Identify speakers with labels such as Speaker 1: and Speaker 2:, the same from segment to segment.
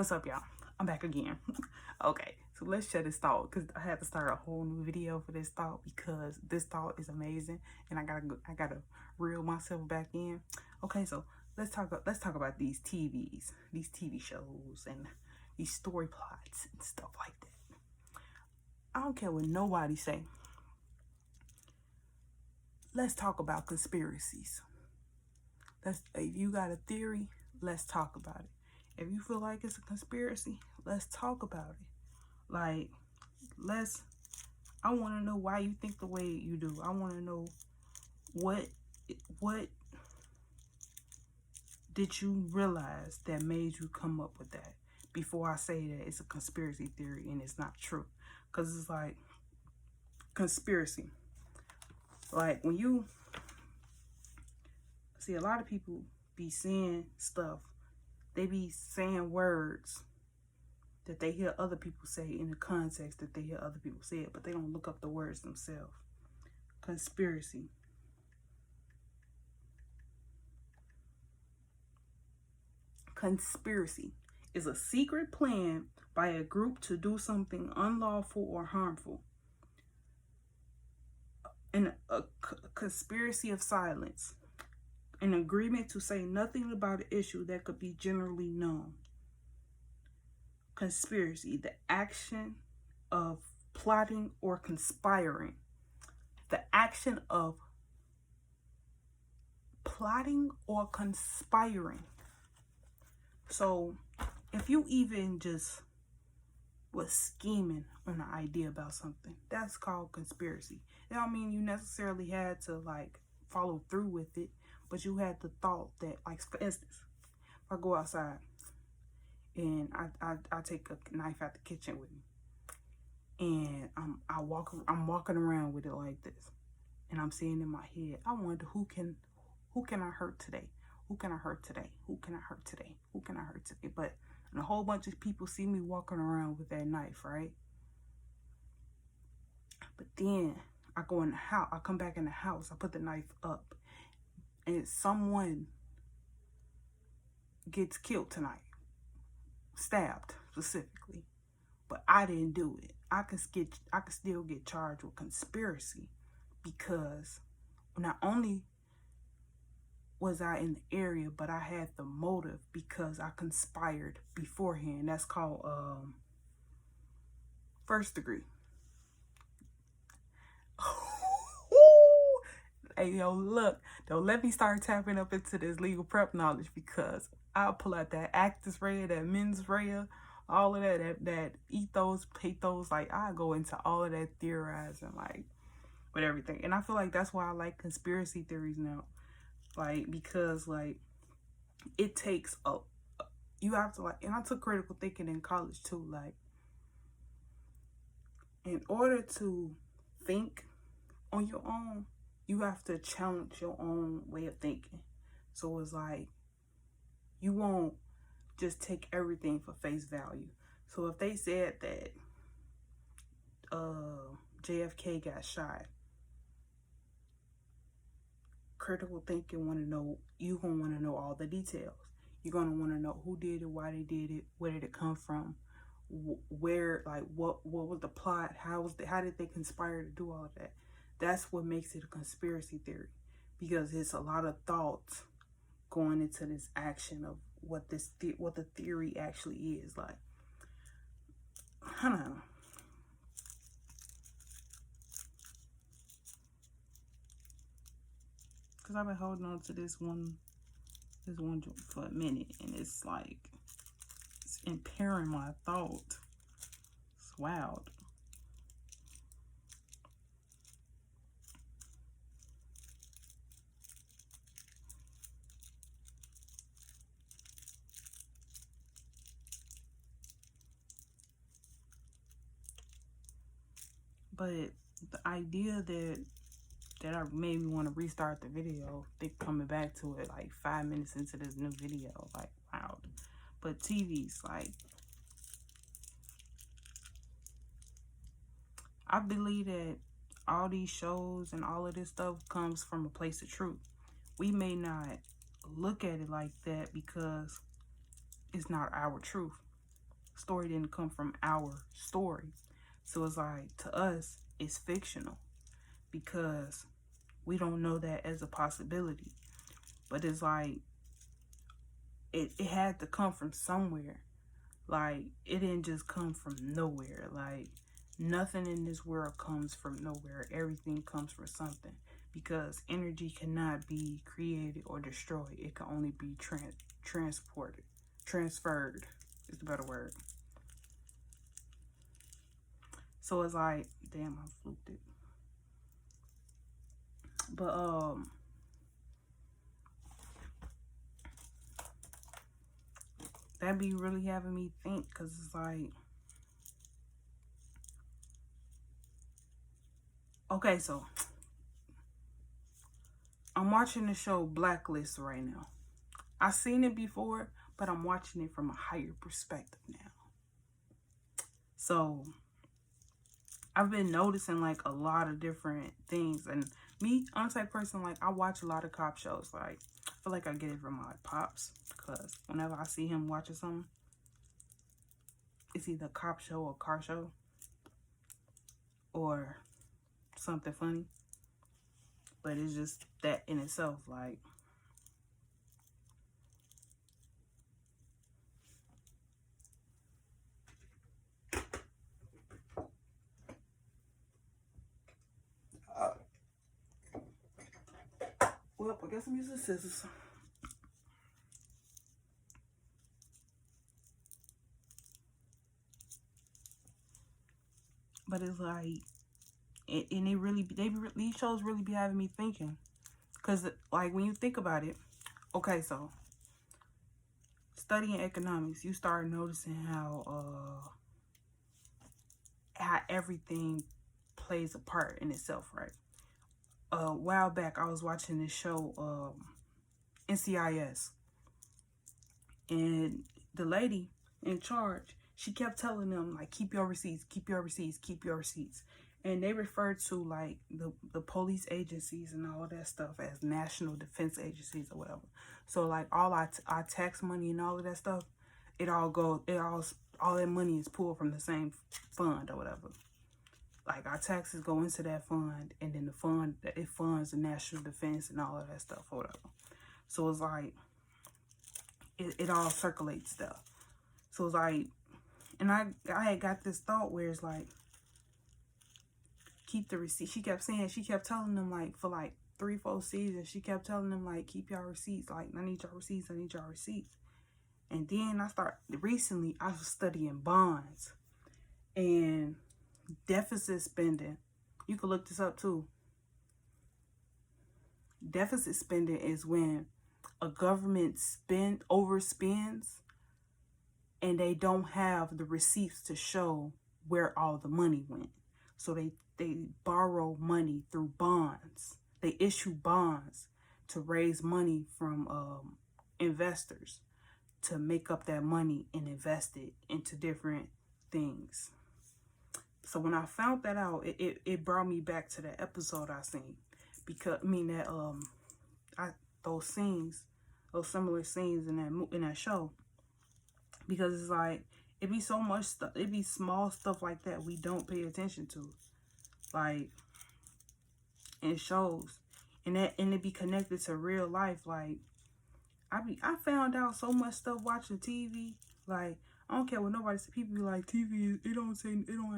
Speaker 1: What's up, y'all? I'm back again. Okay, so let's share this thought because I had to start a whole new video for this thought because this thought is amazing and I gotta reel myself back in. Okay, so let's talk about these TV shows and these story plots and stuff like that. I don't care what nobody say. Let's talk about conspiracies. If you got a theory, let's talk about it. If you feel like it's a conspiracy, let's talk about it. Like, I want to know why you think the way you do. I want to know what did you realize that made you come up with that before I say that it's a conspiracy theory and it's not true. Because it's like conspiracy. Like when you see a lot of people be saying stuff, they be saying words that they hear other people say in the context that they hear other people say it, but they don't look up the words themselves. Conspiracy. Conspiracy is a secret plan by a group to do something unlawful or harmful. And a conspiracy of silence. An agreement to say nothing about an issue that could be generally known. Conspiracy, the action of plotting or conspiring. The action of plotting or conspiring. So if you even just was scheming on an idea about something, that's called conspiracy. It don't mean you necessarily had to like follow through with it, but you had the thought that, like, for instance, if I go outside and I take a knife out the kitchen with me, and I'm walking around with it like this, and I'm saying in my head, I wonder who can I hurt today? Who can I hurt today? Who can I hurt today? Who can I hurt today? But and a whole bunch of people see me walking around with that knife, right? But then I go in the house, I come back in the house, I put the knife up, and someone gets killed tonight, stabbed specifically, but I didn't do it. I can still get charged with conspiracy because not only was I in the area, but I had the motive because I conspired beforehand. That's called first degree. Hey, yo, look, don't let me start tapping up into this legal prep knowledge because I'll pull out that actus rea, that mens rea, all of that ethos, pathos. Like, I go into all of that theorizing, like, with everything. And I feel like that's why I like conspiracy theories now. Like, because, like, it takes you have to, like, and I took critical thinking in college too. Like, in order to think on your own, you have to challenge your own way of thinking. So it's like, you won't just take everything for face value. So if they said that JFK got shot, critical thinking you're going to want to know all the details. You're going to want to know who did it, why they did it, where did it come from, where, like, what was the plot, how did they conspire to do all of that. That's what makes it a conspiracy theory, because it's a lot of thoughts going into this action of what the theory actually is. Like, I don't know. Because I've been holding on to this one joint for a minute, and it's like, it's impairing my thought. It's wild. But the idea that I made me want to restart the video, think coming back to it like 5 minutes into this new video, like, wow. But TV's like, I believe that all these shows and all of this stuff comes from a place of truth. We may not look at it like that because it's not our truth. story didn't come from our story. So it's like, to us, it's fictional because we don't know that as a possibility. But it's like, it had to come from somewhere. Like, it didn't just come from nowhere. Like, nothing in this world comes from nowhere. Everything comes from something. Because energy cannot be created or destroyed. It can only be transported. Transferred is the better word. So it's like, damn, I fluked it. But, that be really having me think, because it's like, okay, so I'm watching the show Blacklist right now. I've seen it before, but I'm watching it from a higher perspective now. So I've been noticing like a lot of different things. And me, I'm the type of person, like, I watch a lot of cop shows. Like, I feel like I get it from my pops, because whenever I see him watching something, it's either a cop show or car show or something funny. But it's just that in itself, like, well, I guess I'm using scissors. But it's like, and it really, these shows really be having me thinking. Because, like, when you think about it, okay, so studying economics, you start noticing how everything plays a part in itself, right? A while back, I was watching this show, NCIS, and the lady in charge, she kept telling them, like, keep your receipts, keep your receipts, keep your receipts. And they referred to, like, the police agencies and all of that stuff as national defense agencies or whatever. So, like, all our tax money and all of that stuff, all that money is pulled from the same fund or whatever. Like, our taxes go into that fund, and then it funds the national defense and all of that stuff or whatever. So it's like, it all circulates stuff. So it's like, and I had got this thought where it's like, keep the receipt. She kept telling them, like, for like 3-4 seasons, she kept telling them, like, keep y'all receipts. Like, I need y'all receipts. I need y'all receipts. And then recently I was studying bonds and deficit spending. You can look this up too. Deficit spending is when a government overspends and they don't have the receipts to show where all the money went. So they borrow money through bonds. They issue bonds to raise money from investors to make up that money and invest it into different things. So when I found that out, it brought me back to that episode I seen. Because those similar scenes in that show. Because it's like, it be so much stuff, it be small stuff like that we don't pay attention to. Like, in shows. And it be connected to real life. Like, I found out so much stuff watching TV. Like, I don't care what nobody says. People be like, TV, it don't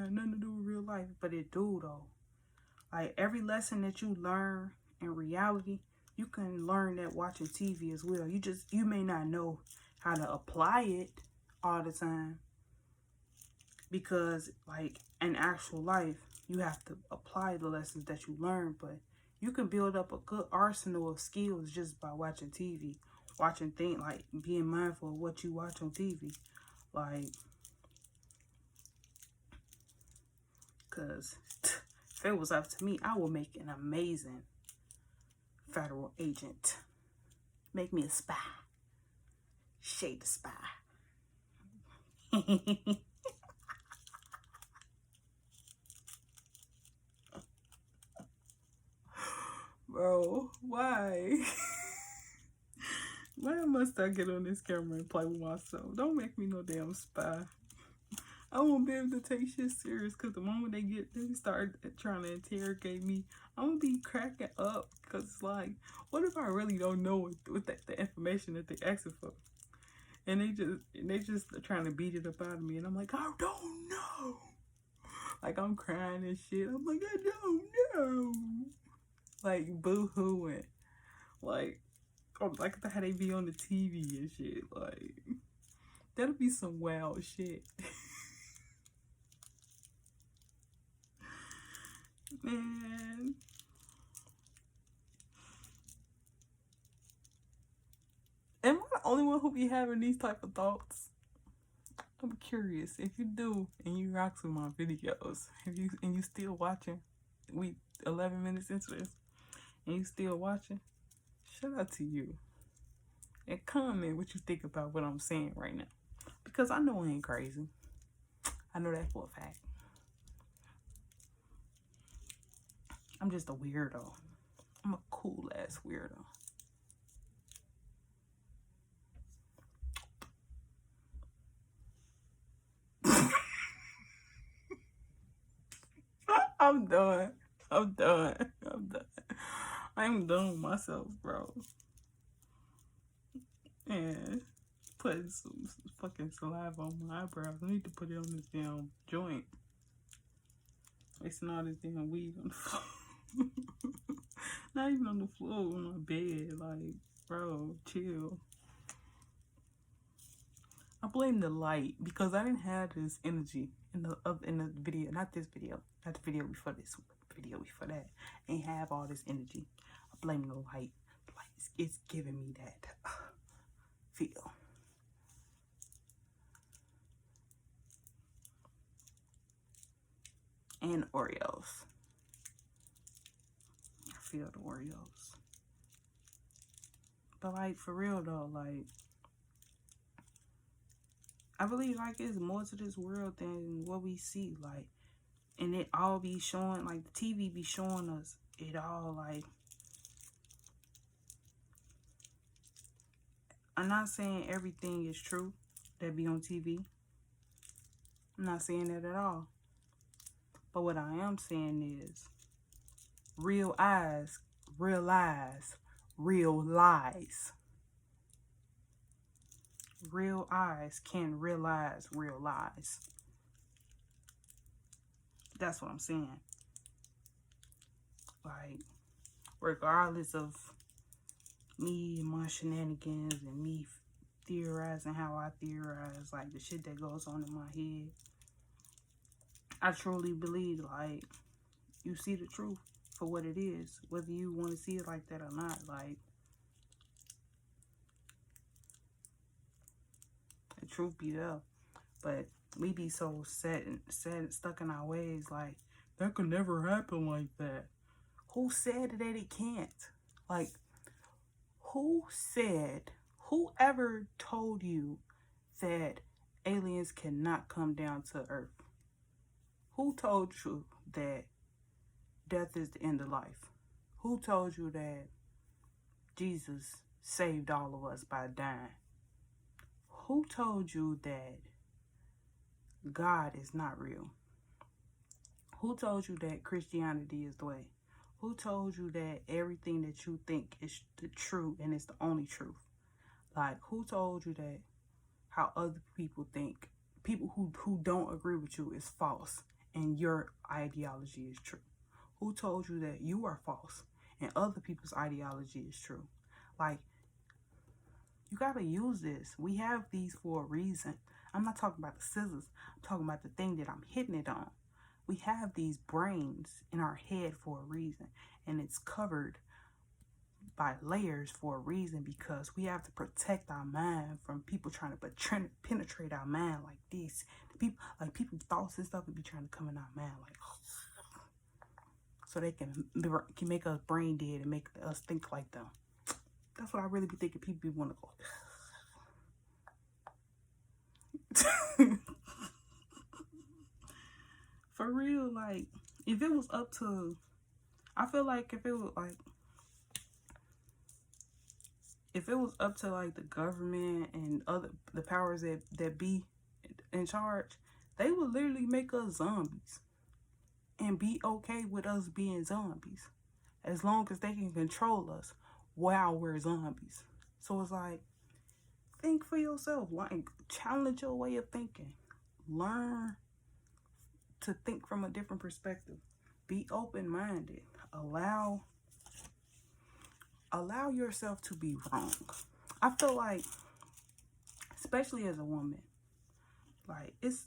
Speaker 1: have nothing to do with real life. But it do, though. Like, every lesson that you learn in reality, you can learn that watching TV as well. You may not know how to apply it all the time. Because, like, in actual life, you have to apply the lessons that you learn. But you can build up a good arsenal of skills just by watching TV. Watching things, like, being mindful of what you watch on TV. Like, because if it was up to me, I would make an amazing federal agent. Make me a spy. Shade spy. Bro, why? Why must I get on this camera and play with myself? Don't make me no damn spy. I won't be able to take shit serious because the moment they start trying to interrogate me, I'm gonna be cracking up because it's like, what if I really don't know what the information that they asking for, and they just trying to beat it up out of me, and I'm like, I don't know, like I'm crying and shit. I'm like, I don't know, like boo-hooing, like, oh, like how they be on the TV and shit, like that'll be some wild shit. Man, am I the only one who be having these type of thoughts? I'm curious. If you do and you rock with my videos, if you still watching, we 11 minutes into this, and you still watching, shout out to you. And comment what you think about what I'm saying right now. Because I know I ain't crazy. I know that for a fact. I'm just a weirdo. I'm a cool ass weirdo. I'm done. I'm done. I'm done. I'm done with myself, bro. And putting some fucking saliva on my eyebrows. I need to put it on this damn joint. Wasting all this damn weed on the floor. Not even on the floor, on my bed. Like, bro, chill. I blame the light because I didn't have this energy in the video, not the video before this, video before that. I ain't have all this energy. I blame the light. The light is giving me that feel. And Oreos. I feel the Oreos. But like, for real though, like, I believe like it's more to this world than what we see, like, and it all be showing, like the TV be showing us it all. Like, I'm not saying everything is true that be on TV. I'm not saying that at all. But what I am saying is real eyes realize real lies. Real eyes can realize real lies. That's what I'm saying. Like, regardless of me and my shenanigans and me theorizing how I theorize, like the shit that goes on in my head, I truly believe, like, you see the truth for what it is, whether you want to see it like that or not. Like, the truth be there, but we be so stuck in our ways, like, that could never happen like that. Who said that it can't? Like, whoever told you that aliens cannot come down to Earth? Who told you that death is the end of life? Who told you that Jesus saved all of us by dying? Who told you that God is not real? Who told you that Christianity is the way? Who told you that everything that you think is the true and it's the only truth? Like, who told you that how other people think, people who don't agree with you, is false and your ideology is true? Who told you that you are false and other people's ideology is true? Like, you gotta use this. We have these for a reason. I'm not talking about the scissors. I'm talking about the thing that I'm hitting it on. We have these brains in our head for a reason, and it's covered by layers for a reason, because we have to protect our mind from people trying to penetrate our mind like this. People thoughts and stuff would be trying to come in our mind, like, so they can make us brain dead and make us think like them. That's what I really be thinking. People be want to go. For real, like, if it was up to, I feel like if it was up to like the government and the powers that be in charge, They would literally make us zombies and be okay with us being zombies as long as they can control us while we're zombies. So it's like, think for yourself. Like, challenge your way of thinking. Learn to think from a different perspective. Be open-minded. Allow yourself to be wrong. I feel like, especially as a woman, like, it's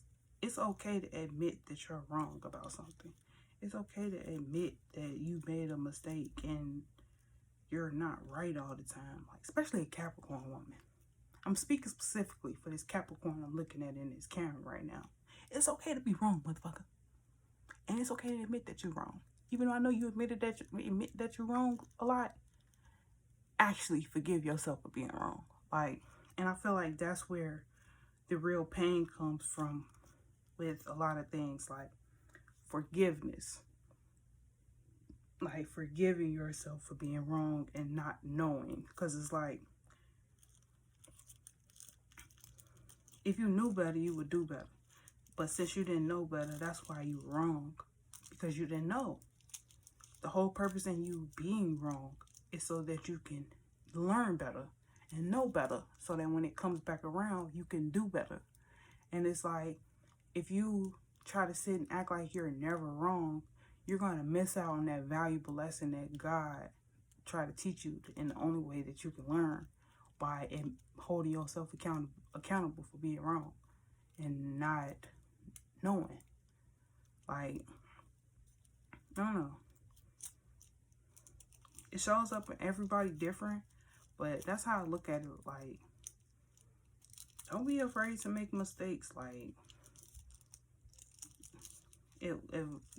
Speaker 1: okay to admit that you're wrong about something. It's okay to admit that you made a mistake and you're not right all the time. Like, especially a Capricorn woman. I'm speaking specifically for this Capricorn I'm looking at in this camera right now. It's okay to be wrong, motherfucker. And it's okay to admit that you're wrong. Even though I know you admit that you're wrong a lot, actually forgive yourself for being wrong. Like, and I feel like that's where the real pain comes from with a lot of things, like forgiveness. Like forgiving yourself for being wrong and not knowing. Because it's like, if you knew better, you would do better. But since you didn't know better, that's why you were wrong. Because you didn't know. The whole purpose in you being wrong is so that you can learn better and know better. So that when it comes back around, you can do better. And it's like, if you try to sit and act like you're never wrong, you're going to miss out on that valuable lesson that God tried to teach you in the only way that you can learn, by holding yourself accountable for being wrong and not knowing. Like, I don't know. It shows up in everybody different, but that's how I look at it. Like, don't be afraid to make mistakes. Like, if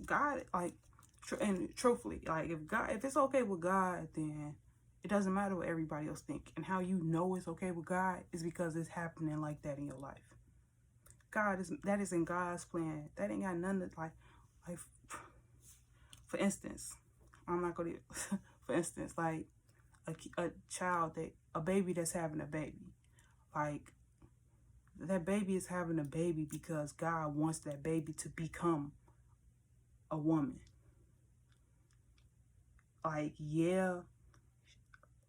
Speaker 1: God, like, and truthfully, like, if it's okay with God, then it doesn't matter what everybody else think. And how you know it's okay with God is because it's happening like that in your life. That is in God's plan. That ain't got nothing to, like, for instance, I'm not gonna. For instance, like a baby that's having a baby, like, that baby is having a baby because God wants that baby to become a woman. Like, yeah,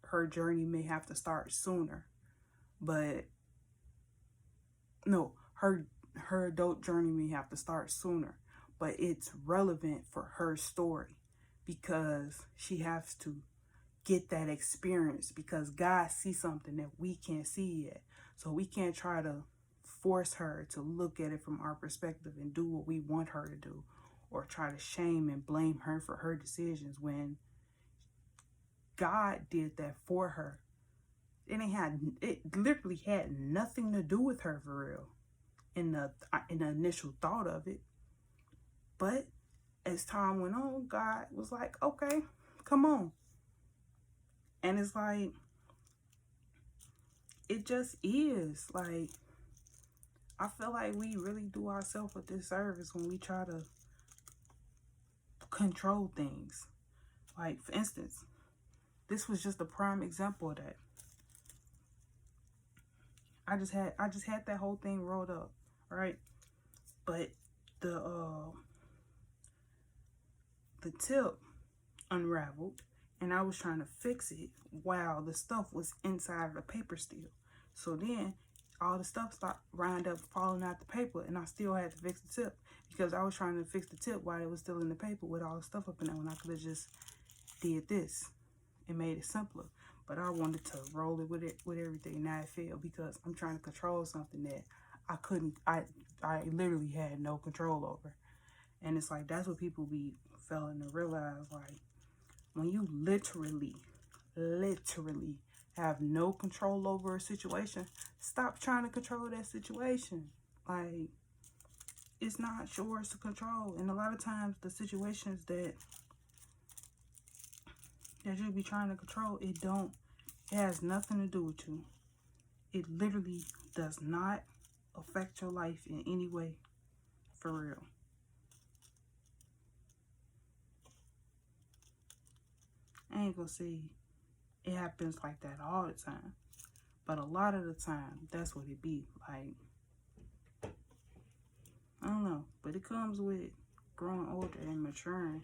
Speaker 1: her journey may have to start sooner, but no, her adult journey may have to start sooner, but it's relevant for her story because she has to get that experience, because God sees something that we can't see yet. So we can't try to force her to look at it from our perspective and do what we want her to do, or try to shame and blame her for her decisions when God did that for her. It literally had nothing to do with her, for real, in the initial thought of it. But as time went on, God was like, okay, come on. And it's like, it just is. Like, I feel like we really do ourselves a disservice when we try to control things. Like, for instance, this was just a prime example of that. I just had that whole thing rolled up, right? But the tip unraveled, and I was trying to fix it while the stuff was inside of the paper still. So then all the stuff started wind up falling out the paper, and I still had to fix the tip because I was trying to fix the tip while it was still in the paper with all the stuff up in there, when I could have just did this and made it simpler. But I wanted to roll it with everything. Now it failed because I'm trying to control something that I literally had no control over. And it's like, that's what people be failing to realize. Like, when you literally have no control over a situation, stop trying to control that situation. Like, it's not yours to control. And a lot of times the situations that you be trying to control, it has nothing to do with you. It literally does not affect your life in any way, for real. I ain't gonna say it happens like that all the time, but a lot of the time, that's what it be. Like, I don't But it comes with growing older and maturing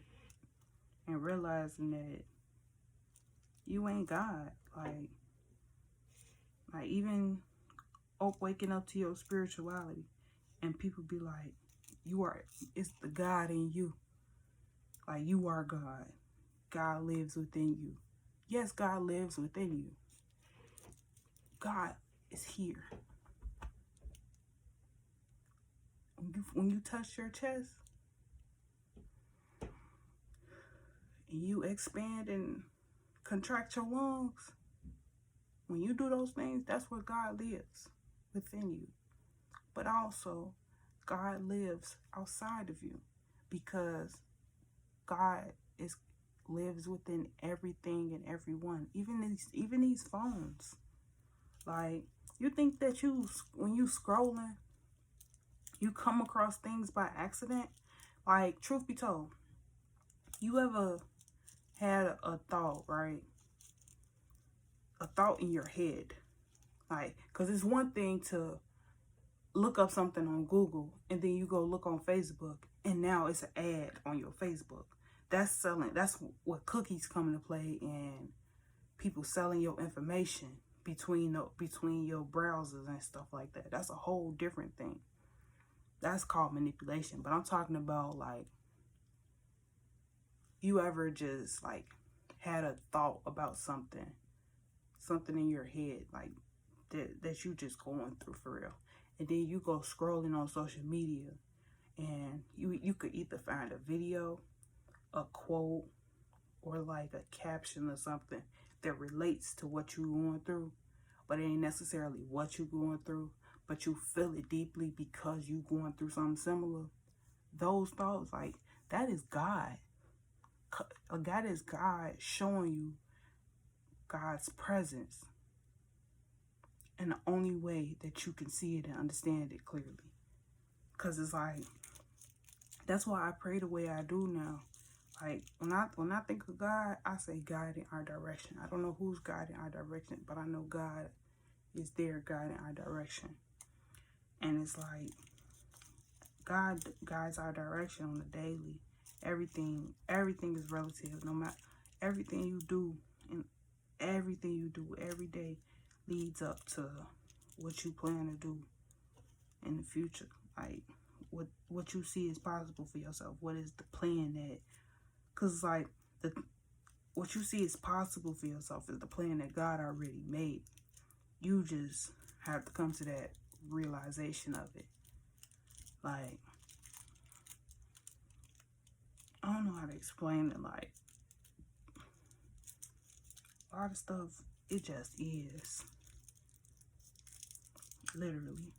Speaker 1: and realizing that you ain't God. Like even waking up to your spirituality and people be like, it's the God in you. Like, you are God. God lives within you. Yes, God lives within you. God is here. When you touch your chest and you expand and contract your lungs, when you do those things, that's where God lives within you. But also, God lives outside of you, because God lives within everything and everyone, even these phones. Like, you think that when you scrolling, you come across things by accident? Like, truth be told, you ever had a thought, right? A thought in your head. Like, because it's one thing to look up something on Google and then you go look on Facebook and now it's an ad on your Facebook. That's selling. That's what cookies come into play, and people selling your information between your browsers and stuff like that. That's a whole different thing. That's called manipulation. But I'm talking about, like, you ever just like had a thought about something in your head, like that you just going through for real, and then you go scrolling on social media and you could either find a video, a quote, or like a caption or something that relates to what you're going through, but it ain't necessarily what you're going through, but you feel it deeply because you're going through something similar. Those thoughts, like, that is God. That is God showing you God's presence in the only way that you can see it and understand it clearly. Because it's like, that's why I pray the way I do now. Like, when I think of God, I say God in our direction. I don't know who's guiding our direction, but I know God is there guiding our direction. And it's like, God guides our direction on the daily. Everything is relative. No matter, everything you do and everything you do every day leads up to what you plan to do in the future. Like, what you see is possible for yourself. What is the plan that? Because, like, what you see is possible for yourself is the plan that God already made. You just have to come to that realization of it. Like, I don't know how to explain it. Like, a lot of stuff, it just is. Literally.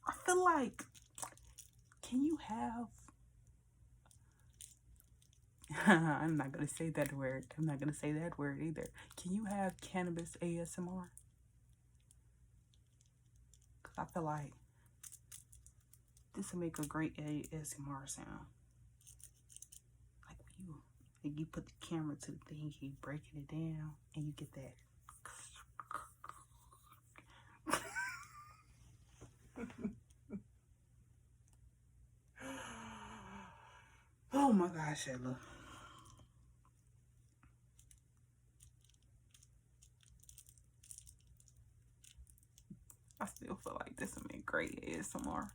Speaker 1: I feel like, can you have... I'm not going to say that word. I'm not going to say that word either. Can you have cannabis ASMR? Because I feel like this will make a great ASMR sound. Like, when you put the camera to the thing, you breaking it down, and you get that. Oh my gosh, Ella. I still feel like this will make great ASMR.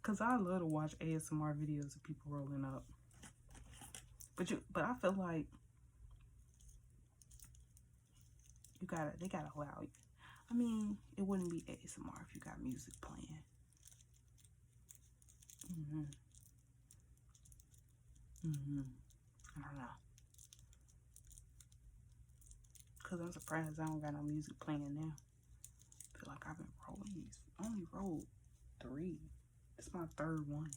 Speaker 1: Cause I love to watch ASMR videos of people rolling up. But I feel like they gotta allow you. I mean, it wouldn't be ASMR if you got music playing. I don't know. Cause I'm surprised I don't got no music playing now. I feel like I've been rolling these. I only rolled 3. It's my 3rd one.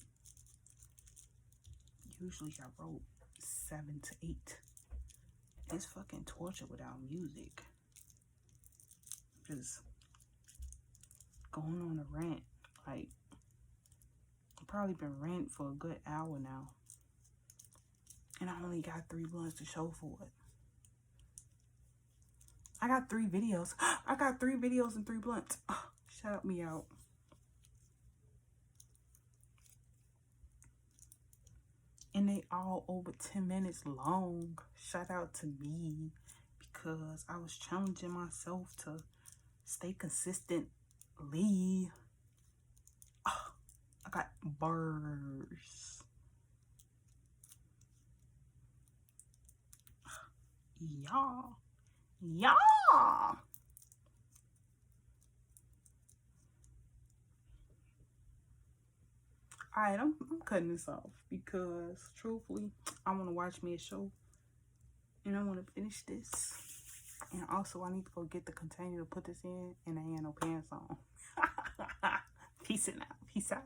Speaker 1: Usually I wrote 7 to 8. It's fucking torture without music. Just going on a rant. Like, I've probably been ranting for a good hour now. And I only got 3 blunts to show for it. I got 3 videos. I got 3 videos and 3 blunts. Oh, shout me out. And they all over 10 minutes long. Shout out to me, because I was challenging myself to stay consistently. Oh, I got bars. Y'all. Alright, I'm cutting this off because truthfully, I want to watch me a show and I want to finish this. And also, I need to go get the container to put this in, and I ain't no pants on. Peace out.